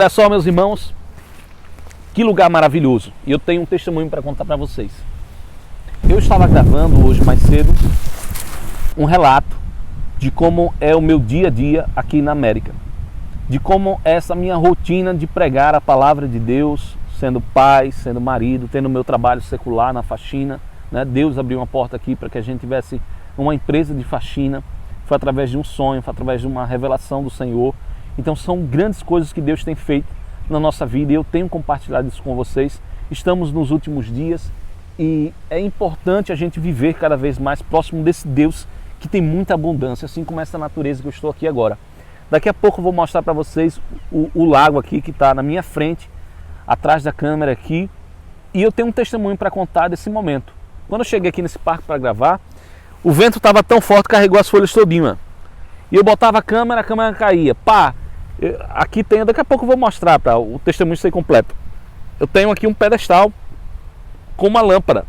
Olha só, meus irmãos, que lugar maravilhoso. E eu tenho um testemunho para contar para vocês. Eu estava gravando hoje mais cedo um relato de como é o meu dia a dia aqui na América. De como é essa minha rotina de pregar a palavra de Deus, sendo pai, sendo marido, tendo meu trabalho secular na faxina. Né? Deus abriu uma porta aqui para que a gente tivesse uma empresa de faxina. Foi através de um sonho, foi através de uma revelação do Senhor. Então são grandes coisas que Deus tem feito na nossa vida e eu tenho compartilhado isso com vocês. Estamos nos últimos dias e é importante a gente viver cada vez mais próximo desse Deus que tem muita abundância, assim como essa natureza que eu estou aqui agora. Daqui a pouco eu vou mostrar para vocês o lago aqui que está na minha frente, atrás da câmera aqui, e eu tenho um testemunho para contar desse momento. Quando eu cheguei aqui nesse parque para gravar, o vento estava tão forte que carregou as folhas todinha. E eu botava a câmera caía. Pá, aqui tem, daqui a pouco eu vou mostrar para o testemunho ser completo. Eu tenho aqui um pedestal com uma lâmpada.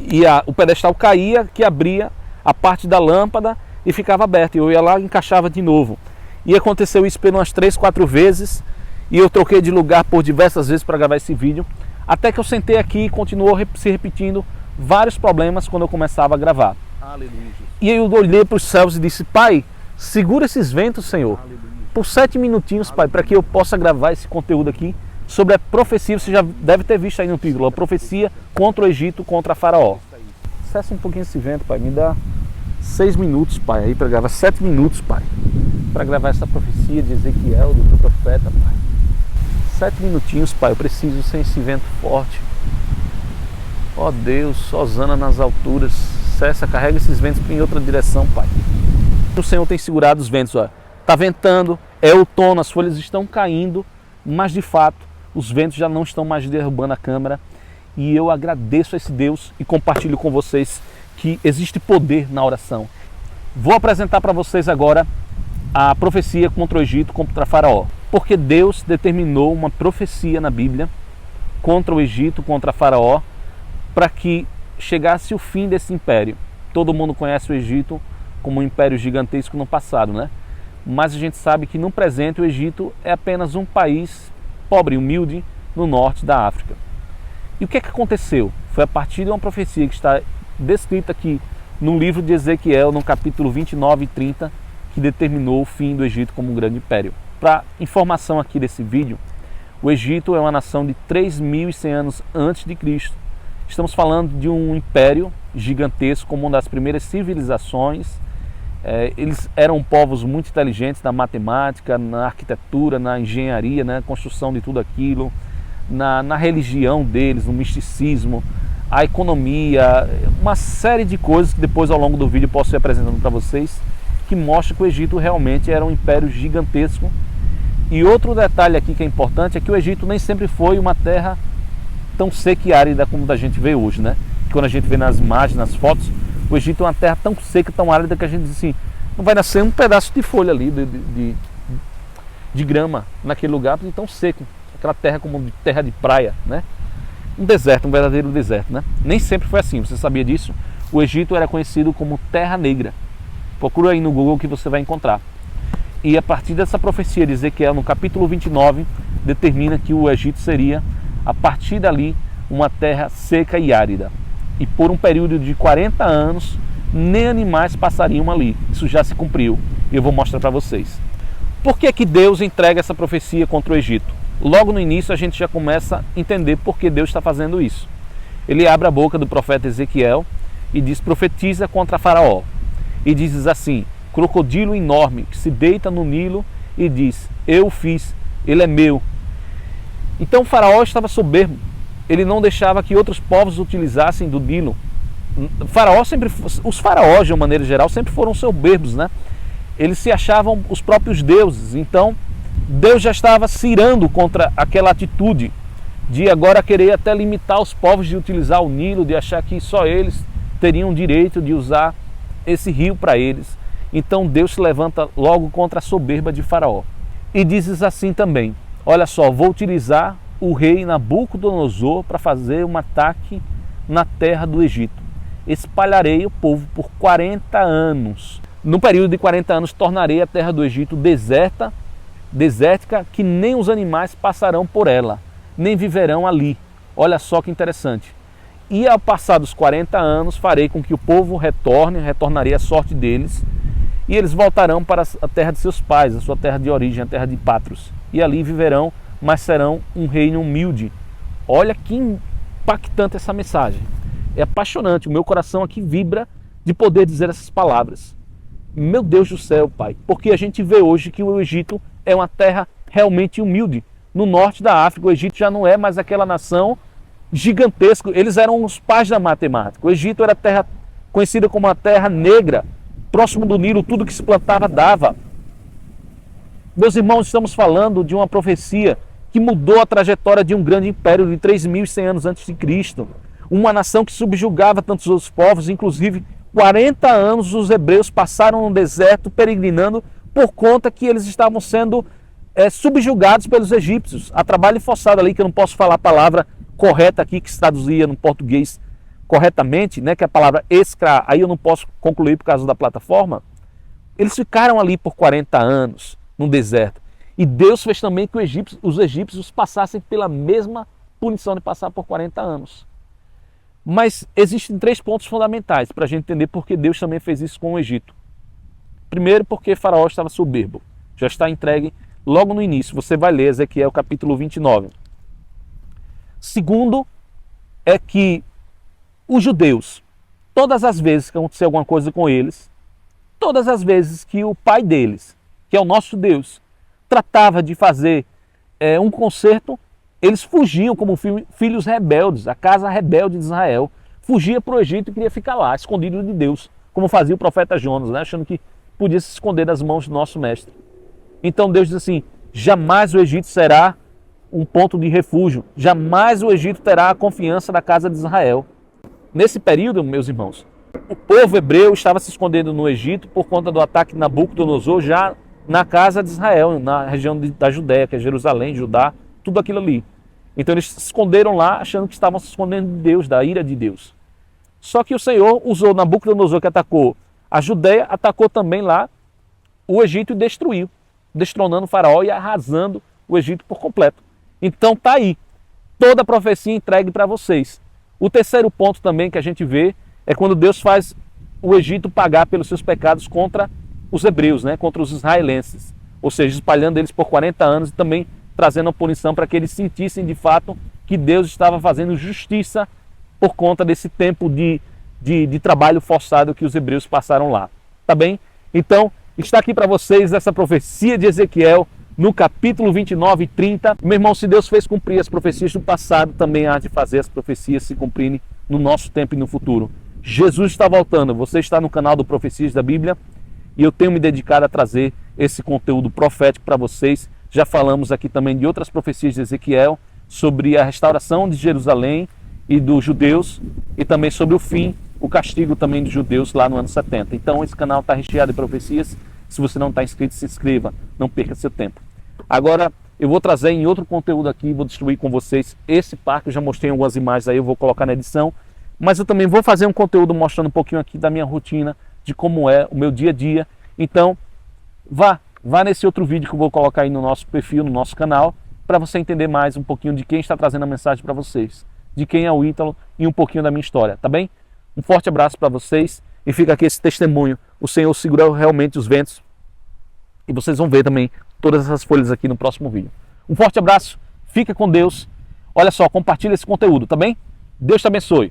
E o pedestal caía, que abria a parte da lâmpada e ficava aberto. Eu ia lá e encaixava de novo. E aconteceu isso por umas 3, 4 vezes. E eu troquei de lugar por diversas vezes para gravar esse vídeo. Até que eu sentei aqui e continuou se repetindo vários problemas quando eu começava a gravar. Aleluia. E aí eu olhei para os céus e disse: Pai, segura esses ventos, Senhor, Aleluia. por 7 minutinhos, Pai, para que eu possa gravar esse conteúdo aqui sobre a profecia. Você já deve ter visto aí no título, a profecia contra o Egito, contra Faraó. Cessa um pouquinho esse vento, Pai, me dá 6 minutos, Pai, aí para gravar, 7 minutos, Pai, para gravar essa profecia de Ezequiel, do profeta, Pai. 7 minutinhos, Pai, eu preciso sem esse vento forte. Ó Deus, hosana nas alturas, cessa, carrega esses ventos em outra direção, Pai. O Senhor tem segurado os ventos, ó. Tá ventando, é outono, as folhas estão caindo, mas de fato os ventos já não estão mais derrubando a câmera. E eu agradeço a esse Deus e compartilho com vocês que existe poder na oração. Vou apresentar para vocês agora a profecia contra o Egito, contra Faraó. Porque Deus determinou uma profecia na Bíblia contra o Egito, contra Faraó, para que chegasse o fim desse império. Todo mundo conhece o Egito como um império gigantesco no passado, né? Mas a gente sabe que no presente o Egito é apenas um país pobre, humilde, no norte da África. E o que é que aconteceu? Foi a partir de uma profecia que está descrita aqui no livro de Ezequiel, no capítulo 29 e 30, que determinou o fim do Egito como um grande império. Para informação aqui desse vídeo, o Egito é uma nação de 3.100 anos antes de Cristo. Estamos falando de um império gigantesco, como uma das primeiras civilizações. Eles eram povos muito inteligentes na matemática, na arquitetura, na engenharia, na construção de tudo aquilo, na religião deles, no misticismo, a economia, uma série de coisas que depois ao longo do vídeo eu posso ir apresentando para vocês, que mostra que o Egito realmente era um império gigantesco. E outro detalhe aqui que é importante é que o Egito nem sempre foi uma terra tão seca e árida como a gente vê hoje, né? Quando a gente vê nas imagens, nas fotos, o Egito é uma terra tão seca, tão árida que a gente diz assim, não vai nascer um pedaço de folha ali, de grama naquele lugar, porque é tão seco. Aquela terra como de terra de praia, né? Um deserto, um verdadeiro deserto, né? Nem sempre foi assim, você sabia disso? O Egito era conhecido como Terra Negra. Procura aí no Google que você vai encontrar. E a partir dessa profecia de Ezequiel, no capítulo 29, determina que o Egito seria, a partir dali, uma terra seca e árida. E por um período de 40 anos, nem animais passariam ali. Isso já se cumpriu. E eu vou mostrar para vocês. Por que que Deus entrega essa profecia contra o Egito? Logo no início a gente já começa a entender por que Deus está fazendo isso. Ele abre a boca do profeta Ezequiel e diz: profetiza contra Faraó. E diz assim: crocodilo enorme que se deita no Nilo e diz: eu o fiz, ele é meu. Então Faraó estava soberbo. Ele não deixava que outros povos utilizassem do Nilo. Os faraós, de uma maneira geral, sempre foram soberbos, né? Eles se achavam os próprios deuses. Então Deus já estava se irando contra aquela atitude de agora querer até limitar os povos de utilizar o Nilo, de achar que só eles teriam direito de usar esse rio para eles. Então Deus se levanta logo contra a soberba de Faraó. E dizes assim também: olha só, vou utilizar o rei Nabucodonosor para fazer um ataque na terra do Egito. Espalharei o povo por 40 anos. No período de 40 anos tornarei a terra do Egito deserta desértica que nem os animais passarão por ela, nem viverão ali. Olha só que interessante. E ao passar dos 40 anos, farei com que o povo retornarei a sorte deles, e eles voltarão para a terra de seus pais, a sua terra de origem, a terra de Patros. E ali viverão, mas serão um reino humilde. Olha que impactante essa mensagem. É apaixonante, o meu coração aqui vibra de poder dizer essas palavras. Meu Deus do céu, Pai, porque a gente vê hoje que o Egito é uma terra realmente humilde. No norte da África, o Egito já não é mais aquela nação gigantesca. Eles eram os pais da matemática. O Egito era terra conhecida como a terra negra, próximo do Nilo, tudo que se plantava dava. Meus irmãos, estamos falando de uma profecia que mudou a trajetória de um grande império de 3.100 anos antes de Cristo. Uma nação que subjugava tantos outros povos, inclusive 40 anos os hebreus passaram no deserto peregrinando por conta que eles estavam sendo subjugados pelos egípcios, a trabalho forçado ali, que eu não posso falar a palavra correta aqui, que se traduzia no português corretamente, né, que é a palavra escra, aí eu não posso concluir por causa da plataforma. Eles ficaram ali por 40 anos no deserto. E Deus fez também que os egípcios passassem pela mesma punição de passar por 40 anos. Mas existem 3 pontos fundamentais para a gente entender por que Deus também fez isso com o Egito. Primeiro, porque Faraó estava soberbo. Já está entregue logo no início. Você vai ler Ezequiel capítulo 29. Segundo, é que os judeus, todas as vezes que aconteceu alguma coisa com eles, todas as vezes que o pai deles, que é o nosso Deus, tratava de fazer um concerto, eles fugiam como filhos rebeldes, a casa rebelde de Israel, fugia para o Egito e queria ficar lá, escondido de Deus, como fazia o profeta Jonas, né? Achando que podia se esconder das mãos do nosso mestre. Então Deus diz assim, jamais o Egito será um ponto de refúgio, jamais o Egito terá a confiança da casa de Israel. Nesse período, meus irmãos, o povo hebreu estava se escondendo no Egito por conta do ataque de Nabucodonosor, já na casa de Israel, na região da Judéia, que é Jerusalém, Judá, tudo aquilo ali. Então eles se esconderam lá, achando que estavam se escondendo de Deus, da ira de Deus. Só que o Senhor usou Nabucodonosor, que atacou a Judéia, atacou também lá o Egito e destruiu, destronando o faraó e arrasando o Egito por completo. Então tá aí, toda a profecia entregue para vocês. O terceiro ponto também que a gente vê é quando Deus faz o Egito pagar pelos seus pecados contra os hebreus, né? Contra os israelenses. Ou seja, espalhando eles por 40 anos e também trazendo a punição para que eles sentissem de fato que Deus estava fazendo justiça por conta desse tempo de trabalho forçado que os hebreus passaram lá. Tá bem? Então, está aqui para vocês essa profecia de Ezequiel no capítulo 29 e 30. Meu irmão, se Deus fez cumprir as profecias do passado, também há de fazer as profecias se cumprirem no nosso tempo e no futuro. Jesus está voltando. Você está no canal do Profecias da Bíblia e eu tenho me dedicado a trazer esse conteúdo profético para vocês. Já falamos aqui também de outras profecias de Ezequiel, sobre a restauração de Jerusalém e dos judeus, e também sobre o fim, o castigo também dos judeus lá no ano 70. Então esse canal está recheado de profecias. Se você não está inscrito, se inscreva, não perca seu tempo. Agora eu vou trazer em outro conteúdo aqui, vou distribuir com vocês esse parque, eu já mostrei algumas imagens aí, eu vou colocar na edição, mas eu também vou fazer um conteúdo mostrando um pouquinho aqui da minha rotina, de como é o meu dia a dia. Então vá nesse outro vídeo que eu vou colocar aí no nosso perfil, no nosso canal, para você entender mais um pouquinho de quem está trazendo a mensagem para vocês, de quem é o Ítalo e um pouquinho da minha história, tá bem? Um forte abraço para vocês e fica aqui esse testemunho. O Senhor segurou realmente os ventos e vocês vão ver também todas essas folhas aqui no próximo vídeo. Um forte abraço, fica com Deus. Olha só, compartilha esse conteúdo, tá bem? Deus te abençoe.